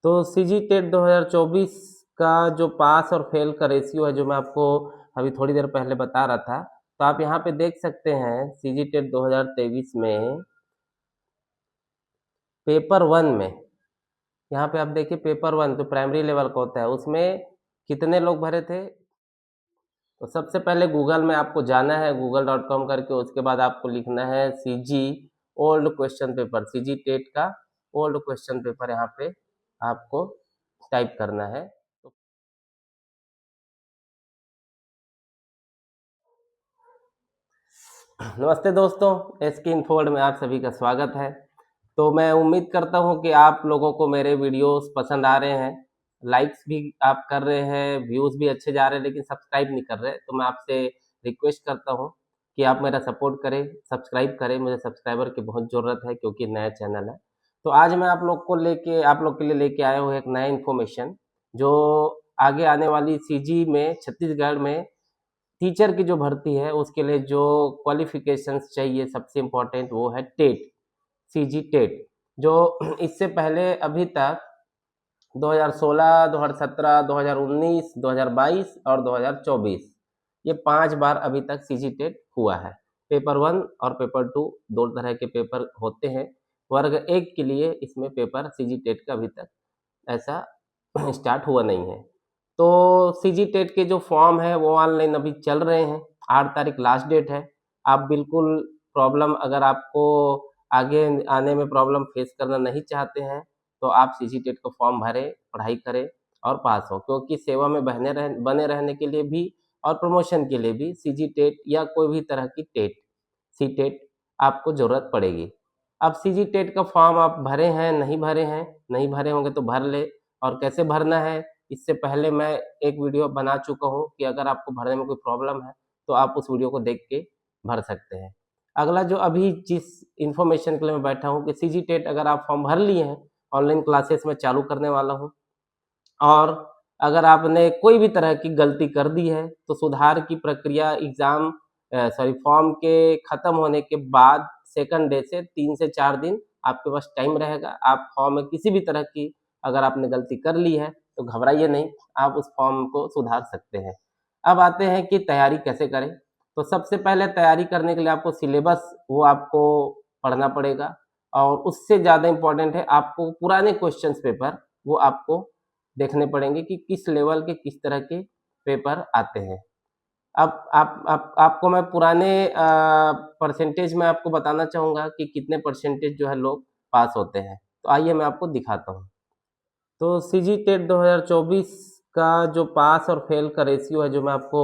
तो CG TET 2024 का जो पास और फेल का रेशियो है, जो मैं आपको अभी थोड़ी देर पहले बता रहा था, तो आप यहाँ पे देख सकते हैं सीजी टेट 2023 में पेपर वन में, यहाँ पे आप देखिए पेपर वन जो प्राइमरी लेवल का होता है उसमें कितने लोग भरे थे। तो सबसे पहले गूगल में आपको जाना है google.com करके, उसके बाद आपको लिखना है CG old question paper, CG TET का ओल्ड क्वेश्चन पेपर यहाँ पे आपको टाइप करना है। नमस्ते दोस्तों, एसके इन्फो वर्ल्ड में आप सभी का स्वागत है। तो मैं उम्मीद करता हूं कि आप लोगों को मेरे वीडियोस पसंद आ रहे हैं, लाइक्स भी आप कर रहे हैं, व्यूज़ भी अच्छे जा रहे हैं, लेकिन सब्सक्राइब नहीं कर रहे। तो मैं आपसे रिक्वेस्ट करता हूं कि आप मेरा सपोर्ट करें, सब्सक्राइब करें। मुझे सब्सक्राइबर की बहुत ज़रूरत है क्योंकि नया चैनल है। तो आज मैं आप लोग के लिए लेके आया हूँ एक नया इन्फॉर्मेशन, जो आगे आने वाली सीजी में छत्तीसगढ़ में टीचर की जो भर्ती है उसके लिए जो क्वालिफिकेशंस चाहिए, सबसे इम्पोर्टेंट वो है टेट, सीजी टेट। जो इससे पहले अभी तक 2016, 2017, 2019, 2022 और 2024 ये 5 बार अभी तक सीजी टेट हुआ है। पेपर वन और पेपर टू दो तरह के पेपर होते हैं। वर्ग एक के लिए इसमें पेपर सीजी टेट का अभी तक ऐसा स्टार्ट हुआ नहीं है। तो सीजी टेट के जो फॉर्म है वो ऑनलाइन अभी चल रहे हैं। 8 तारीख लास्ट डेट है। आप बिल्कुल प्रॉब्लम, अगर आपको आगे आने में प्रॉब्लम फेस करना नहीं चाहते हैं तो आप सीजी टेट का फॉर्म भरें, पढ़ाई करें और पास हो, क्योंकि सेवा में बने रहने के लिए भी और प्रमोशन के लिए भी सीजी टेट या कोई भी तरह की टेट, सी टेट आपको ज़रूरत पड़ेगी। अब सीजी टेट का फॉर्म आप भरे हैं, नहीं भरे हैं, नहीं भरे होंगे तो भर ले। और कैसे भरना है, इससे पहले मैं एक वीडियो बना चुका हूँ कि अगर आपको भरने में कोई प्रॉब्लम है तो आप उस वीडियो को देख के भर सकते हैं। अगला जो अभी जिस इन्फॉर्मेशन के लिए मैं बैठा हूँ कि सीजी टेट अगर आप फॉर्म भर लिए हैं, ऑनलाइन क्लासेस में चालू करने वाला हूँ, और अगर आपने कोई भी तरह की गलती कर दी है तो सुधार की प्रक्रिया फॉर्म के ख़त्म होने के बाद सेकंड डे से 3 से 4 दिन आपके पास टाइम रहेगा। आप फॉर्म में किसी भी तरह की अगर आपने गलती कर ली है तो घबराइए नहीं, आप उस फॉर्म को सुधार सकते हैं। अब आते हैं कि तैयारी कैसे करें। तो सबसे पहले तैयारी करने के लिए आपको सिलेबस वो आपको पढ़ना पड़ेगा, और उससे ज़्यादा इम्पोर्टेंट है आपको पुराने क्वेश्चंस पेपर वो आपको देखने पड़ेंगे कि किस लेवल के किस तरह के पेपर आते हैं। अब आपको मैं पुराने परसेंटेज में आपको बताना चाहूँगा कि कितने परसेंटेज जो है लोग पास होते हैं। तो आइए मैं आपको दिखाता हूँ। तो सीजी टेट 2024 का जो पास और फेल का रेशियो है, जो मैं आपको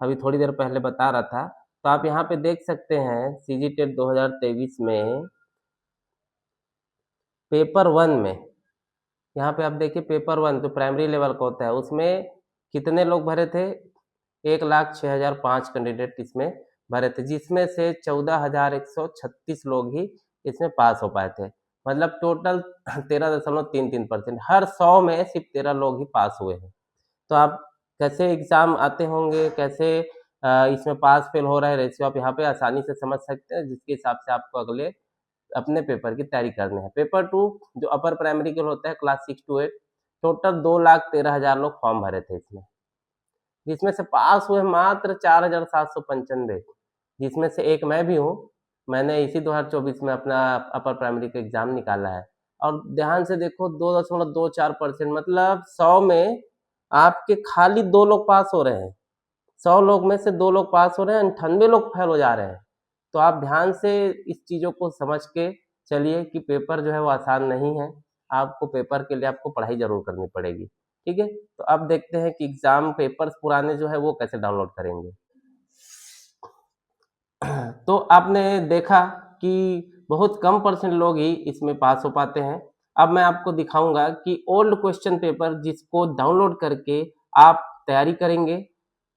अभी थोड़ी देर पहले बता रहा था, तो आप यहाँ पे देख सकते हैं सीजी टेट 2023 में पेपर वन में, यहाँ पे आप देखिए पेपर वन जो प्राइमरी लेवल का होता है उसमें कितने लोग भरे थे। 1,06,005 कैंडिडेट इसमें भरे थे, जिसमें से 14,136 लोग ही इसमें पास हो पाए थे। मतलब टोटल 13.33%, हर 100 में सिर्फ 13 लोग ही पास हुए हैं। तो आप कैसे एग्ज़ाम आते होंगे, कैसे इसमें पास फेल हो रहा है रेशियो, आप यहाँ पे आसानी से समझ सकते हैं, जिसके हिसाब से आपको अगले अपने पेपर की तैयारी करनी है। पेपर टू जो अपर प्राइमरी के लिए होता है क्लास 6 to 8, टोटल 2,13,000 लोग फॉर्म भरे थे इसमें, जिसमें से पास हुए मात्र 4,795, जिसमें से एक मैं भी हूँ। मैंने इसी 2024 में अपना अपर प्राइमरी का एग्जाम निकाला है। और ध्यान से देखो 2.24%, मतलब 100 में आपके खाली 2 लोग पास हो रहे हैं। 100 लोग में से 2 लोग पास हो रहे हैं, 98 लोग फेल हो जा रहे हैं। तो आप ध्यान से इस चीज़ों को समझ के चलिए कि पेपर जो है वो आसान नहीं है। आपको पेपर के लिए आपको पढ़ाई ज़रूर करनी पड़ेगी, ठीक है? तो अब देखते हैं कि एग्ज़ाम पेपर्स पुराने जो है वो कैसे डाउनलोड करेंगे। तो आपने देखा कि बहुत कम परसेंट लोग ही इसमें पास हो पाते हैं। अब मैं आपको दिखाऊँगा कि ओल्ड क्वेश्चन पेपर जिसको डाउनलोड करके आप तैयारी करेंगे,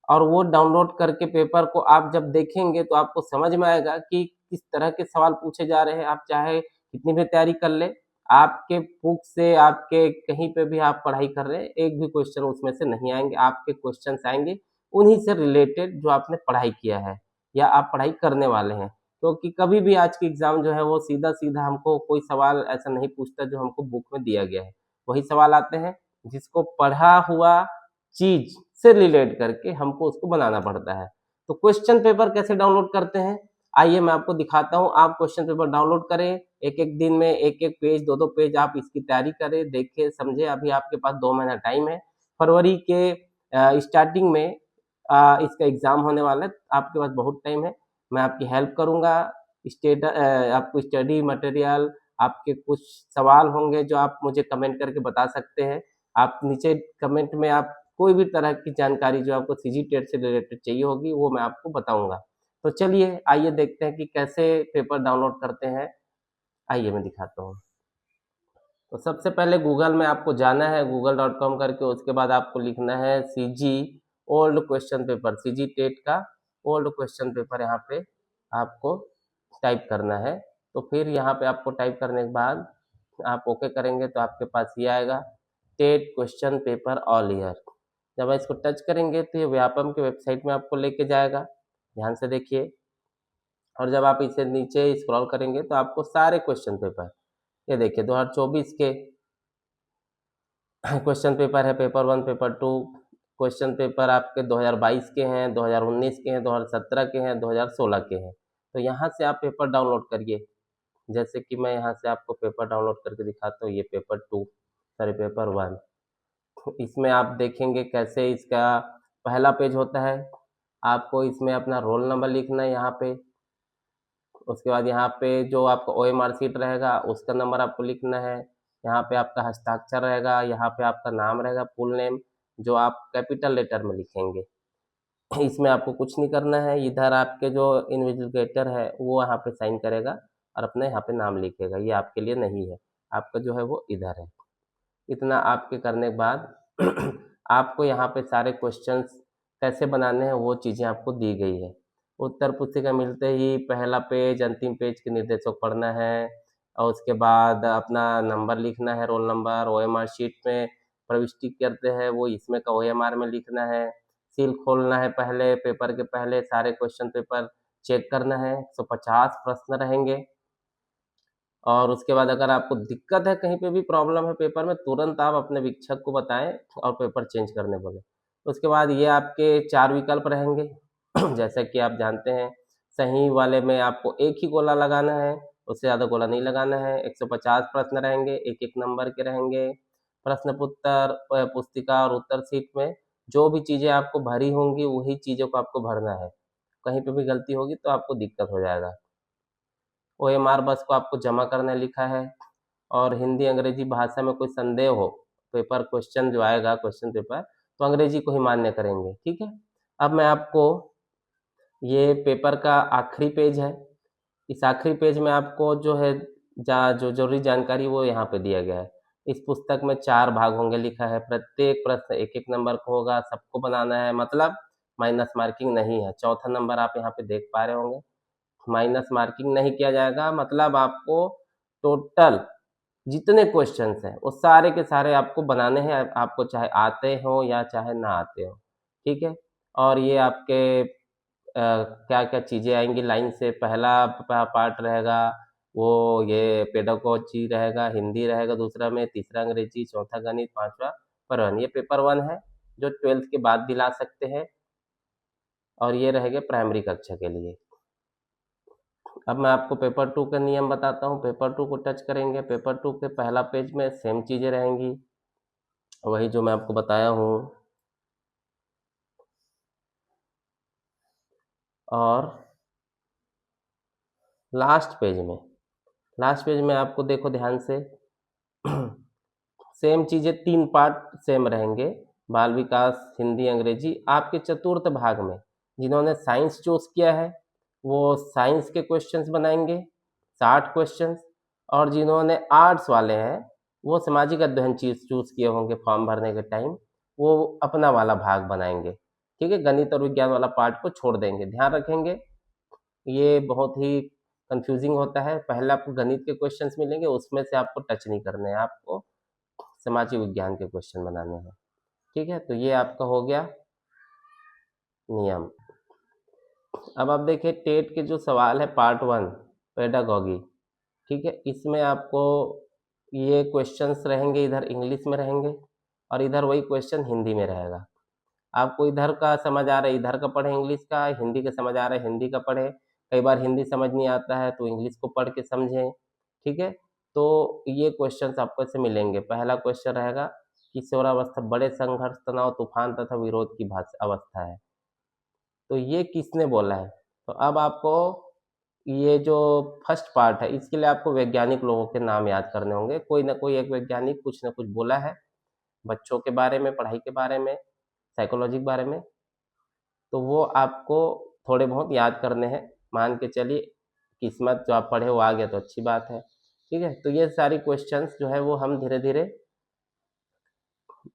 और वो डाउनलोड करके पेपर को आप जब देखेंगे तो आपको समझ में आएगा कि किस तरह के सवाल पूछे जा रहे हैं। आप चाहे कितनी भी तैयारी कर लें, आपके बुक से, आपके कहीं पे भी आप पढ़ाई कर रहे हैं, एक भी क्वेश्चन उसमें से नहीं आएँगे। आपके क्वेश्चन्स आएँगे उन्हीं से रिलेटेड जो आपने पढ़ाई किया है या आप पढ़ाई करने वाले हैं। क्योंकि कभी भी आज की एग्ज़ाम जो है वो सीधा-सीधा हमको कोई सवाल ऐसा नहीं पूछता जो हमको बुक में दिया गया है। वही सवाल आते हैं जिसको पढ़ा हुआ चीज से रिलेट करके हमको उसको बनाना पड़ता है। तो क्वेश्चन पेपर कैसे डाउनलोड करते हैं, आइए मैं आपको दिखाता हूँ। आप क्वेश्चन पेपर डाउनलोड करें, एक एक दिन में एक एक पेज, दो दो पेज आप इसकी तैयारी करें, देखें, समझे। अभी आपके पास 2 महीना टाइम है। फरवरी के स्टार्टिंग में इसका एग्जाम होने वाला है, आपके पास बहुत टाइम है। मैं आपकी हेल्प करूंगा। आपको स्टडी मटेरियल, आपके कुछ सवाल होंगे जो आप मुझे कमेंट करके बता सकते हैं। आप नीचे कमेंट में आप कोई भी तरह की जानकारी जो आपको सीजी टेट से रिलेटेड चाहिए होगी वो मैं आपको बताऊंगा। तो चलिए आइए देखते हैं कि कैसे पेपर डाउनलोड करते हैं। आइए मैं दिखाता हूँ। तो सबसे पहले गूगल में आपको जाना है, google.com करके। उसके बाद आपको लिखना है CG old question paper, CG TET का ओल्ड क्वेश्चन पेपर यहाँ पे आपको टाइप करना है। तो फिर यहाँ पे आपको टाइप करने के बाद आप ओके करेंगे तो आपके पास ये आएगा, TET question paper all year. जब आप इसको टच करेंगे तो ये व्यापम के वेबसाइट में आपको लेके जाएगा, ध्यान से देखिए। और जब आप इसे नीचे स्क्रॉल करेंगे तो आपको सारे क्वेश्चन पेपर, ये देखिए 2024 के क्वेश्चन पेपर है, पेपर 1, पेपर 2। क्वेश्चन पेपर आपके 2022 के हैं, 2019 के हैं, 2017 के हैं, 2016 के हैं। तो यहाँ से आप पेपर डाउनलोड करिए। जैसे कि मैं यहाँ से आपको पेपर डाउनलोड करके दिखाता हूँ। ये पेपर 2, सॉरी पेपर 1। इसमें आप देखेंगे कैसे इसका पहला पेज होता है। आपको इसमें अपना रोल नंबर लिखना है यहाँ पे। उसके बाद यहाँ पे जो आपका OMR शीट रहेगा उसका नंबर आपको लिखना है। यहाँ पे आपका हस्ताक्षर रहेगा, यहाँ पे आपका नाम रहेगा, फुल नेम, जो आप कैपिटल लेटर में लिखेंगे। इसमें आपको कुछ नहीं करना है। इधर आपके जो इन्विजिलेटर है वो यहाँ पे साइन करेगा और अपने यहाँ पे नाम लिखेगा। ये आपके लिए नहीं है, आपका जो है वो इधर है। इतना आपके करने के बाद आपको यहाँ पे सारे क्वेश्चंस कैसे बनाने हैं वो चीज़ें आपको दी गई है। उत्तर पुस्तिका मिलते ही पहला पेज, अंतिम पेज के निर्देशों को पढ़ना है और उसके बाद अपना नंबर लिखना है, रोल नंबर। OMR शीट में प्रविष्टि करते हैं वो इसमें का OMR में लिखना है। सील खोलना है पहले, पेपर के पहले सारे क्वेश्चन पेपर चेक करना है। 150 प्रश्न रहेंगे। और उसके बाद अगर आपको दिक्कत है, कहीं पे भी प्रॉब्लम है पेपर में, तुरंत आप अपने शिक्षक को बताएं और पेपर चेंज करने बोले। उसके बाद ये आपके 4 विकल्प रहेंगे जैसा कि आप जानते हैं, सही वाले में आपको एक ही गोला लगाना है, उससे ज़्यादा गोला नहीं लगाना है। 150 प्रश्न रहेंगे, एक एक नंबर के रहेंगे। प्रश्न पुस्तिका और उत्तर शीट में जो भी चीज़ें आपको भरी होंगी वही चीज़ों को आपको भरना है। कहीं पे भी गलती होगी तो आपको दिक्कत हो जाएगा। OMR बस को आपको जमा करने लिखा है। और हिंदी अंग्रेजी भाषा में कोई संदेह हो, पेपर क्वेश्चन जो आएगा क्वेश्चन पेपर, तो अंग्रेजी को ही मान्य करेंगे, ठीक है। अब मैं आपको, ये पेपर का आखिरी पेज है। इस आखिरी पेज में आपको जो है जो जरूरी जानकारी वो यहाँ पे दिया गया है। इस पुस्तक में 4 भाग होंगे लिखा है, प्रत्येक प्रश्न एक एक नंबर का होगा, सबको बनाना है, मतलब माइनस मार्किंग नहीं है। चौथा नंबर आप यहाँ पे देख पा रहे होंगे, माइनस मार्किंग नहीं किया जाएगा। मतलब आपको टोटल जितने क्वेश्चंस हैं वो सारे के सारे आपको बनाने हैं, आपको चाहे आते हो या चाहे ना आते हो, ठीक है। और ये आपके क्या क्या चीज़ें आएंगी लाइन से। पहला पार्ट रहेगा वो ये पेडागोजी रहेगा, हिंदी रहेगा दूसरा में, तीसरा अंग्रेजी, चौथा गणित, पांचवा परिवहन। ये पेपर 1 है जो 12th के बाद दिला सकते हैं और ये रहेगा प्राइमरी कक्षा के लिए। अब मैं आपको पेपर 2 का नियम बताता हूँ। पेपर 2 को टच करेंगे, पेपर 2 के पहला पेज में सेम चीज़ें रहेंगी, वही जो मैं आपको बताया हूँ। और लास्ट पेज में आपको देखो ध्यान से सेम चीज़ें 3 पार्ट सेम रहेंगे, बाल विकास, हिंदी, अंग्रेजी। आपके चतुर्थ भाग में जिन्होंने साइंस चूज किया है वो साइंस के क्वेश्चंस बनाएंगे, 60 क्वेश्चंस। और जिन्होंने आर्ट्स वाले हैं वो सामाजिक अध्ययन चीज चूज किए होंगे फॉर्म भरने के टाइम, वो अपना वाला भाग बनाएंगे, ठीक है। गणित और विज्ञान वाला पार्ट को छोड़ देंगे। ध्यान रखेंगे, ये बहुत ही कंफ्यूजिंग होता है। पहले आपको गणित के क्वेश्चंस मिलेंगे, उसमें से आपको टच नहीं करने हैं, आपको सामाजिक विज्ञान के क्वेश्चन बनाने हैं, ठीक है। तो ये आपका हो गया नियम। अब आप देखिए टेट के जो सवाल है पार्ट 1 पेडागॉजी, ठीक है। इसमें आपको ये क्वेश्चंस रहेंगे इधर इंग्लिश में रहेंगे और इधर वही क्वेश्चन हिंदी में रहेगा। आपको इधर का समझ आ रहा है इधर का पढ़े, इंग्लिश का, हिंदी का समझ आ रहा है हिंदी का पढ़े। कई बार हिंदी समझ नहीं आता है तो इंग्लिश को पढ़ के समझें, ठीक है। तो ये क्वेश्चंस आपको ऐसे मिलेंगे। पहला क्वेश्चन रहेगा किशोरावस्था बड़े संघर्ष, तनाव, तूफान तथा विरोध की अवस्था है। तो ये किसने बोला है? तो अब आपको ये जो फर्स्ट पार्ट है इसके लिए आपको वैज्ञानिक लोगों के नाम याद करने होंगे। कोई ना कोई एक वैज्ञानिक कुछ ना कुछ बोला है बच्चों के बारे में, पढ़ाई के बारे में, साइकोलॉजी के बारे में। तो वो आपको थोड़े बहुत याद करने हैं। मान के चलिए किस्मत जो आप पढ़े वो आ गया तो अच्छी बात है, ठीक है। तो ये सारी क्वेश्चंस जो है वो हम धीरे धीरे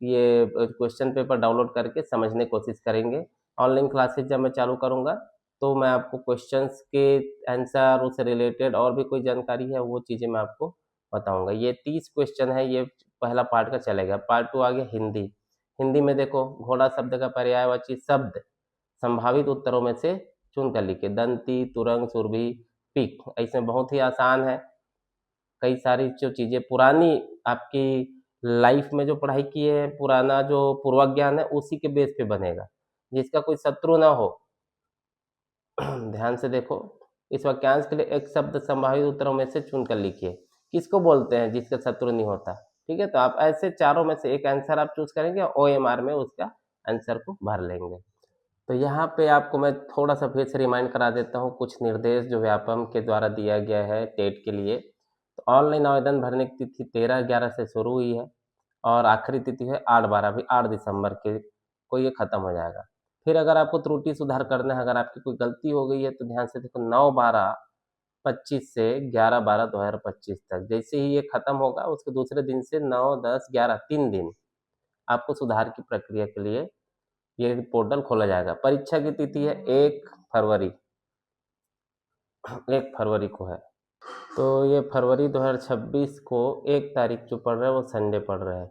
ये क्वेश्चन पेपर डाउनलोड करके समझने की कोशिश करेंगे। ऑनलाइन क्लासेस जब मैं चालू करूँगा तो मैं आपको क्वेश्चंस के आंसर, उससे रिलेटेड और भी कोई जानकारी है वो चीज़ें मैं आपको बताऊंगा। ये 30 क्वेश्चन है, ये पहला पार्ट का चलेगा। पार्ट 2 आ गया हिंदी। हिंदी में देखो घोड़ा शब्द का पर्यायवाची शब्द संभावित उत्तरों में से चुन कर लिखिए। दंती, तुरंग, सुरभि, पीक। इसमें बहुत ही आसान है। कई सारी जो चीज़ें पुरानी आपकी लाइफ में जो पढ़ाई की है, पुराना जो पूर्वज्ञान है उसी के बेस पे बनेगा, जिसका कोई शत्रु ना हो। ध्यान से देखो, इस वाक्यांश के लिए एक शब्द संभावित उत्तरों में से चुनकर लिखिए। किसको बोलते हैं जिसका शत्रु नहीं होता, ठीक है। तो आप ऐसे चारों में से एक आंसर आप चूज करेंगे, OMR में उसका आंसर को भर लेंगे। तो यहाँ पे आपको मैं थोड़ा सा फिर से रिमाइंड करा देता हूँ कुछ निर्देश जो व्यापम के द्वारा दिया गया है टेट के लिए। तो ऑनलाइन आवेदन भरने की तिथि 13/11 से शुरू हुई है और आखिरी तिथि है 8/12, भी 8 दिसंबर के को ये खत्म हो जाएगा। फिर अगर आपको त्रुटि सुधार करना है, अगर आपकी कोई गलती हो गई है तो ध्यान से देखो 9/12/25 से 11/12/2025 तक। जैसे ही ये खत्म होगा उसके दूसरे दिन से 9, 10, 11 3 दिन आपको सुधार की प्रक्रिया के लिए ये पोर्टल खोला जाएगा। परीक्षा की तिथि है 1 फरवरी, 1 फरवरी को है। तो ये फरवरी 2026 को 1 तारीख जो पड़ रहा है वो संडे पड़ रहा है,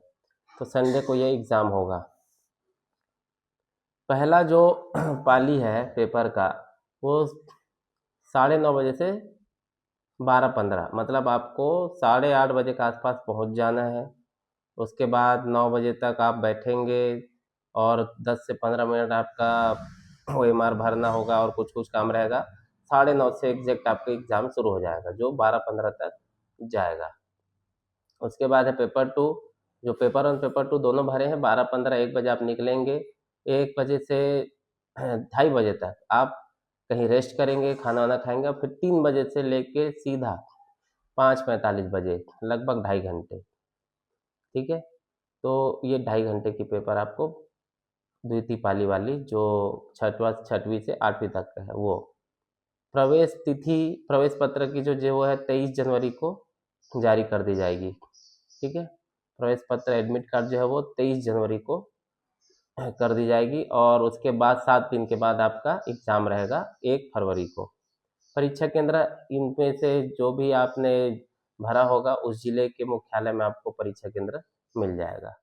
तो संडे को ये एग्ज़ाम होगा। पहला जो पाली है पेपर का वो 9:30 बजे से 12:15, मतलब आपको 8:30 बजे के आसपास पहुंच जाना है। उसके बाद 9 बजे तक आप बैठेंगे और 10 से 15 मिनट आपका OMR भरना होगा और कुछ कुछ काम रहेगा। 9:30 से एग्जैक्ट आपका एग्ज़ाम शुरू हो जाएगा जो 12:15 तक जाएगा। उसके बाद है पेपर 2, जो पेपर 1 पेपर 2 दोनों भरे हैं। 12:15 1 बजे आप निकलेंगे। 1 बजे से 2:30 बजे तक आप कहीं रेस्ट करेंगे, खाना वाना खाएंगे, फिर 3 बजे से लेके सीधा 5:45 बजे, लगभग 2.5 घंटे, ठीक है। तो ये 2.5 घंटे की पेपर आपको द्वितीय पाली वाली जो छठवीं से 8वीं तक का है वो। प्रवेश तिथि, प्रवेश पत्र की जो वो है 23 जनवरी को जारी कर दी जाएगी, ठीक है। प्रवेश पत्र एडमिट कार्ड जो है वो 23 जनवरी को कर दी जाएगी और उसके बाद 7 दिन के बाद आपका एग्ज़ाम रहेगा 1 फरवरी को। परीक्षा केंद्र इनमें से जो भी आपने भरा होगा उस जिले के मुख्यालय में आपको परीक्षा केंद्र मिल जाएगा।